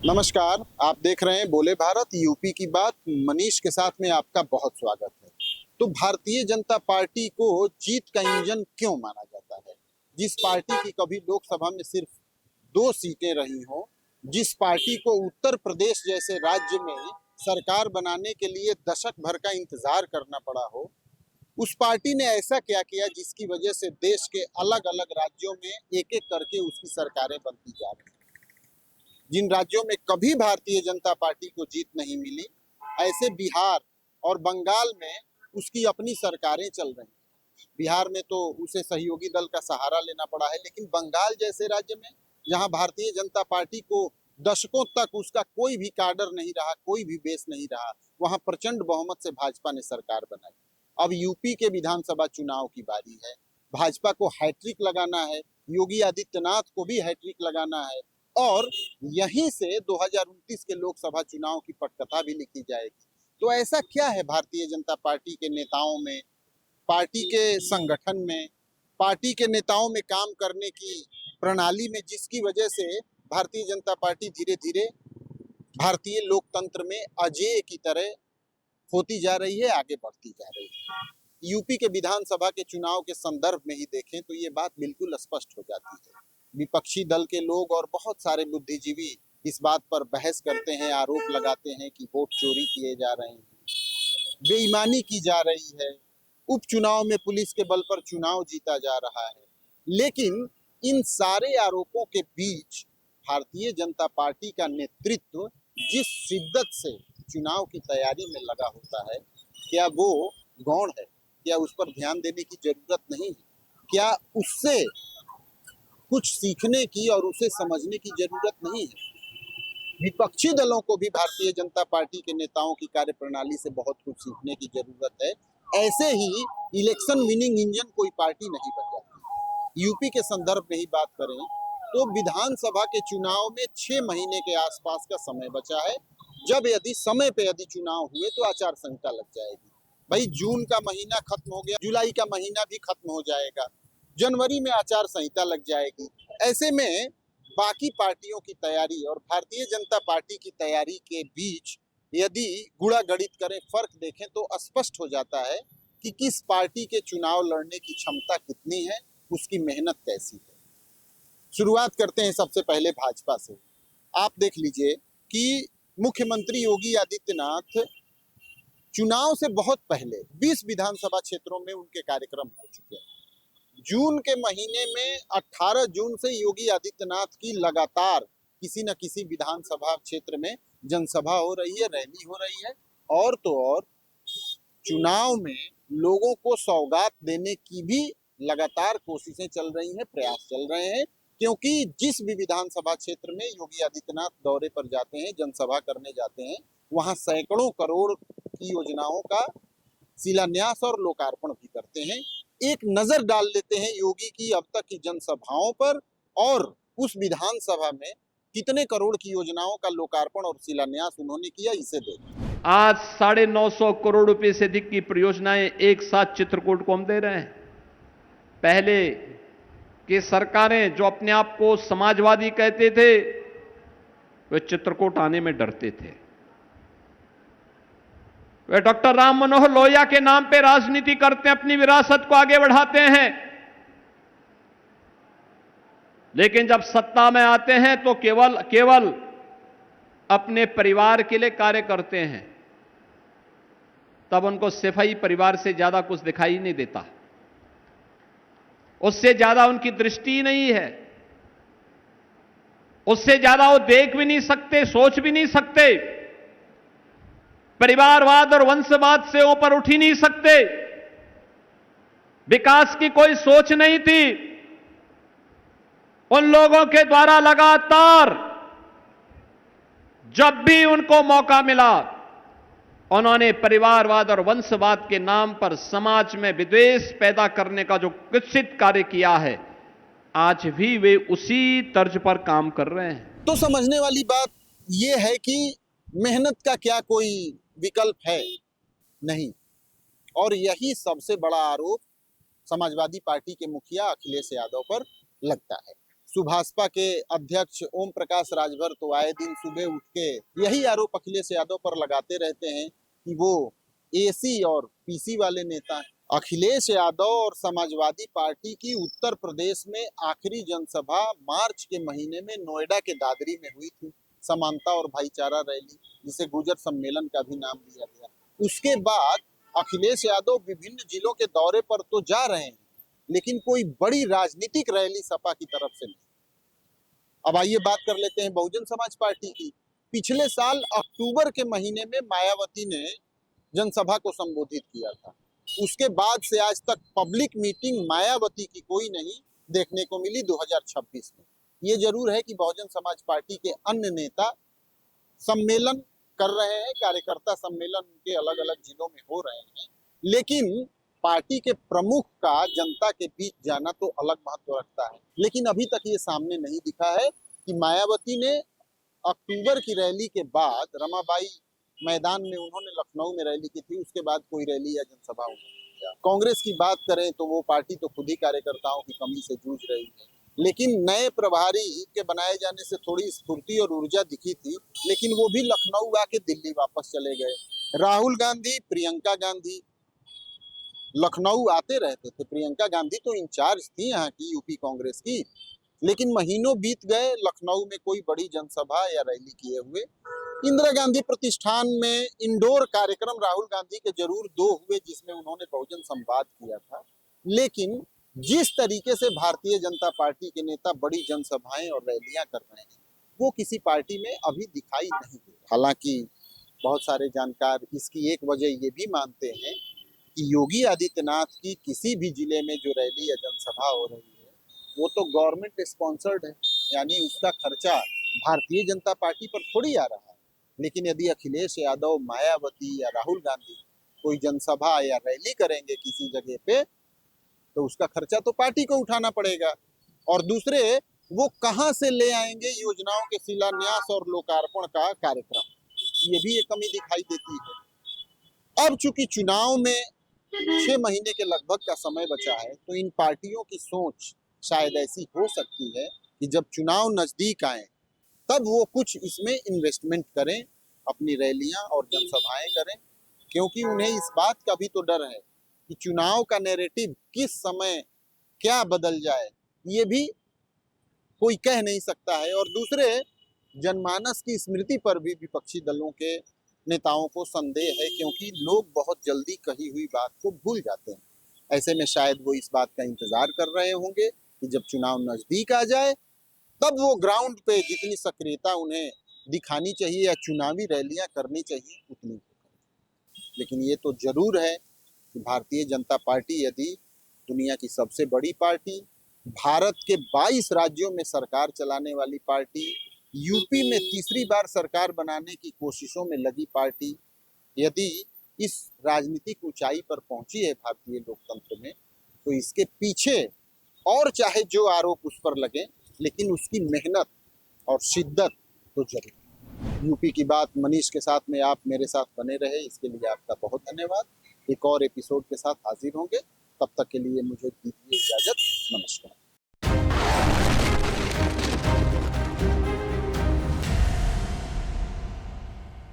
नमस्कार, आप देख रहे हैं बोले भारत यूपी की बात। मनीष के साथ में आपका बहुत स्वागत है। तो भारतीय जनता पार्टी को जीत का इंजन क्यों माना जाता है? जिस पार्टी की कभी लोकसभा में सिर्फ 2 सीटें रही हो, जिस पार्टी को उत्तर प्रदेश जैसे राज्य में सरकार बनाने के लिए दशक भर का इंतजार करना पड़ा हो, उस पार्टी ने ऐसा क्या किया जिसकी वजह से देश के अलग अलग राज्यों में एक एक करके उसकी सरकारें बनती जा रही हैं। जिन राज्यों में कभी भारतीय जनता पार्टी को जीत नहीं मिली, ऐसे बिहार और बंगाल में उसकी अपनी सरकारें चल रही हैं। बिहार में तो उसे सहयोगी दल का सहारा लेना पड़ा है, लेकिन बंगाल जैसे राज्य में जहां भारतीय जनता पार्टी को दशकों तक उसका कोई भी काडर नहीं रहा, कोई भी बेस नहीं रहा, वहां प्रचंड बहुमत से भाजपा ने सरकार बनाई। अब यूपी के विधानसभा चुनाव की बारी है। भाजपा को हैट्रिक लगाना है, योगी आदित्यनाथ को भी हैट्रिक लगाना है और यहीं से 2029 के लोकसभा चुनाव की पटकथा भी लिखी जाएगी। तो ऐसा क्या है भारतीय जनता पार्टी के नेताओं में, पार्टी के संगठन में, पार्टी के नेताओं में काम करने की प्रणाली में, जिसकी वजह से भारतीय जनता पार्टी धीरे धीरे भारतीय लोकतंत्र में अजेय की तरह होती जा रही है, आगे बढ़ती जा रही है। यूपी के विधानसभा के चुनाव के संदर्भ में ही देखें तो ये बात बिल्कुल स्पष्ट हो जाती है। विपक्षी दल के लोग और बहुत सारे बुद्धिजीवी इस बात पर बहस करते हैं, आरोप लगाते हैं कि वोट चोरी किए जा रहे हैं, बेईमानी की जा रही है, उपचुनाव में पुलिस के बल पर चुनाव जीता जा रहा है। लेकिन इन सारे आरोपों के बीच भारतीय जनता पार्टी का नेतृत्व जिस शिद्दत से चुनाव की तैयारी में लगा होता है, क्या वो गौण है? क्या उस पर ध्यान देने की जरूरत नहीं है? क्या उससे कुछ सीखने की और उसे समझने की जरूरत नहीं है? विपक्षी दलों को भी भारतीय जनता पार्टी के नेताओं की कार्यप्रणाली से बहुत कुछ सीखने की जरूरत है। ऐसे ही इलेक्शन विनिंग इंजन कोई पार्टी नहीं बन जाती। यूपी के संदर्भ में ही बात करें तो विधानसभा के चुनाव में 6 महीने के आसपास का समय बचा है। जब यदि समय पे यदि चुनाव हुए तो आचार संहिता लग जाएगी। भाई, जून का महीना खत्म हो गया, जुलाई का महीना भी खत्म हो जाएगा, जनवरी में आचार संहिता लग जाएगी। ऐसे में बाकी पार्टियों की तैयारी और भारतीय जनता पार्टी की तैयारी के बीच यदि गुणा गणित करें, फर्क देखें तो स्पष्ट हो जाता है कि किस पार्टी के चुनाव लड़ने की क्षमता कितनी है, उसकी मेहनत कैसी है। शुरुआत करते हैं सबसे पहले भाजपा से। आप देख लीजिए कि मुख्यमंत्री योगी आदित्यनाथ चुनाव से बहुत पहले 20 विधानसभा क्षेत्रों में उनके कार्यक्रम हो चुके हैं। जून के महीने में 18 जून से योगी आदित्यनाथ की लगातार किसी न किसी विधानसभा क्षेत्र में जनसभा हो रही है, रैली हो रही है, और तो और चुनाव में लोगों को सौगात देने की भी लगातार कोशिशें चल रही हैं, प्रयास चल रहे हैं। क्योंकि जिस भी विधानसभा क्षेत्र में योगी आदित्यनाथ दौरे पर जाते हैं, जनसभा करने जाते हैं, वहां सैकड़ों करोड़ की योजनाओं का शिलान्यास और लोकार्पण भी करते हैं। एक नजर डाल लेते हैं योगी की अब तक की जनसभाओं पर और उस विधानसभा में कितने करोड़ की योजनाओं का लोकार्पण और शिलान्यास उन्होंने किया, इसे देखिए। आज 950 करोड़ रुपए से अधिक की परियोजनाएं एक साथ चित्रकूट को हम दे रहे हैं। पहले की सरकारें जो अपने आप को समाजवादी कहते थे, वे चित्रकूट आने में डरते थे। वे डॉक्टर राम मनोहर लोहिया के नाम पे राजनीति करते हैं, अपनी विरासत को आगे बढ़ाते हैं, लेकिन जब सत्ता में आते हैं तो केवल अपने परिवार के लिए कार्य करते हैं। तब उनको सिपाही परिवार से ज्यादा कुछ दिखाई नहीं देता, उससे ज्यादा उनकी दृष्टि नहीं है, उससे ज्यादा वो देख भी नहीं सकते, सोच भी नहीं सकते। परिवारवाद और वंशवाद से ऊपर उठ ही नहीं सकते। विकास की कोई सोच नहीं थी। उन लोगों के द्वारा लगातार जब भी उनको मौका मिला, उन्होंने परिवारवाद और वंशवाद के नाम पर समाज में विद्वेष पैदा करने का जो कुत्सित कार्य किया है, आज भी वे उसी तर्ज पर काम कर रहे हैं। तो समझने वाली बात यह है कि मेहनत का क्या कोई विकल्प है? नहीं। और यही सबसे बड़ा आरोप समाजवादी पार्टी के मुखिया अखिलेश यादव पर लगता है। सुभाषपा के अध्यक्ष ओम प्रकाश राजभर तो आए दिन सुबह उठ के यही आरोप अखिलेश यादव पर लगाते रहते हैं कि वो एसी और पीसी वाले नेता हैं। अखिलेश यादव और समाजवादी पार्टी की उत्तर प्रदेश में आखिरी जनसभा मार्च के महीने में नोएडा के दादरी में हुई थी, समानता और भाईचारा रैली, जिसे गुजर सम्मेलन का भी नाम दिया गया। उसके बाद अखिलेश यादव विभिन्न जिलों के दौरे पर तो जा रहे हैं, लेकिन कोई बड़ी राजनीतिक रैली सपा की तरफ से नहीं। अब आइए बात कर लेते हैं बहुजन समाज पार्टी की। पिछले साल अक्टूबर के महीने में मायावती ने जनसभा को संबोधित किया था। उसके बाद से आज तक पब्लिक मीटिंग मायावती की कोई नहीं देखने को मिली 2026 में। ये जरूर है कि बहुजन समाज पार्टी के अन्य नेता सम्मेलन कर रहे हैं, कार्यकर्ता सम्मेलन उनके अलग अलग जिलों में हो रहे हैं, लेकिन पार्टी के प्रमुख का जनता के बीच जाना तो अलग महत्व रखता है। लेकिन अभी तक ये सामने नहीं दिखा है कि मायावती ने अक्टूबर की रैली के बाद रमाबाई मैदान में उन्होंने लखनऊ में रैली की थी, उसके बाद कोई रैली या जनसभा उन्होंने किया। कांग्रेस की बात करें तो वो पार्टी तो खुद ही कार्यकर्ताओं की कमी से जूझ रही है, लेकिन नए प्रभारी के बनाए जाने से थोड़ी स्फूर्ति और ऊर्जा दिखी थी, लेकिन वो भी लखनऊ आके दिल्ली वापस चले गए। राहुल गांधी, प्रियंका गांधी लखनऊ आते रहते थे। प्रियंका गांधी तो इंचार्ज थी यहाँ की यूपी कांग्रेस की, लेकिन महीनों बीत गए, लखनऊ में कोई बड़ी जनसभा या रैली किए हुए। इंदिरा गांधी प्रतिष्ठान में इंडोर कार्यक्रम राहुल गांधी के जरूर 2 हुए, जिसमें उन्होंने बहुजन संवाद किया था, लेकिन जिस तरीके से भारतीय जनता पार्टी के नेता बड़ी जनसभाएं और रैलियां कर रहे हैं, वो किसी पार्टी में अभी दिखाई नहीं दे। हालांकि बहुत सारे जानकार इसकी एक वजह ये भी मानते हैं कि योगी आदित्यनाथ की किसी भी जिले में जो रैली या जनसभा हो रही है वो तो गवर्नमेंट स्पॉन्सर्ड है, यानी उसका खर्चा भारतीय जनता पार्टी पर थोड़ी आ रहा है। लेकिन यदि अखिलेश यादव, मायावती या राहुल गांधी कोई जनसभा या रैली करेंगे किसी जगह पे, तो उसका खर्चा तो पार्टी को उठाना पड़ेगा। और दूसरे, वो कहां से ले आएंगे योजनाओं के शिलान्यास और लोकार्पण का कार्यक्रम, ये भी एक कमी दिखाई देती है। अब चूंकि चुनाव में 6 महीने के लगभग का समय बचा है, तो इन पार्टियों की सोच शायद ऐसी हो सकती है कि जब चुनाव नजदीक आए तब वो कुछ इसमें इन्वेस्टमेंट करें, अपनी रैलियां और जनसभाएं करें, क्योंकि उन्हें इस बात का भी तो डर है कि चुनाव का नैरेटिव किस समय क्या बदल जाए, ये भी कोई कह नहीं सकता है। और दूसरे, जनमानस की स्मृति पर भी विपक्षी दलों के नेताओं को संदेह है, क्योंकि लोग बहुत जल्दी कही हुई बात को भूल जाते हैं। ऐसे में शायद वो इस बात का इंतजार कर रहे होंगे कि जब चुनाव नजदीक आ जाए तब वो ग्राउंड पे जितनी सक्रियता उन्हें दिखानी चाहिए या चुनावी रैलियां करनी चाहिए उतनी करें। लेकिन ये तो जरूर है कि भारतीय जनता पार्टी यदि दुनिया की सबसे बड़ी पार्टी, भारत के 22 राज्यों में सरकार चलाने वाली पार्टी, यूपी में तीसरी बार सरकार बनाने की कोशिशों में लगी पार्टी, यदि इस राजनीतिक ऊंचाई पर पहुंची है भारतीय लोकतंत्र में, तो इसके पीछे और चाहे जो आरोप उस पर लगे, लेकिन उसकी मेहनत और शिद्दत तो जरूर। यूपी की बात मनीष के साथ में आप मेरे साथ बने रहे, इसके लिए आपका बहुत धन्यवाद। एक और एपिसोड के साथ हाजिर होंगे, तब तक के लिए मुझे दीजिए इजाजत। नमस्कार।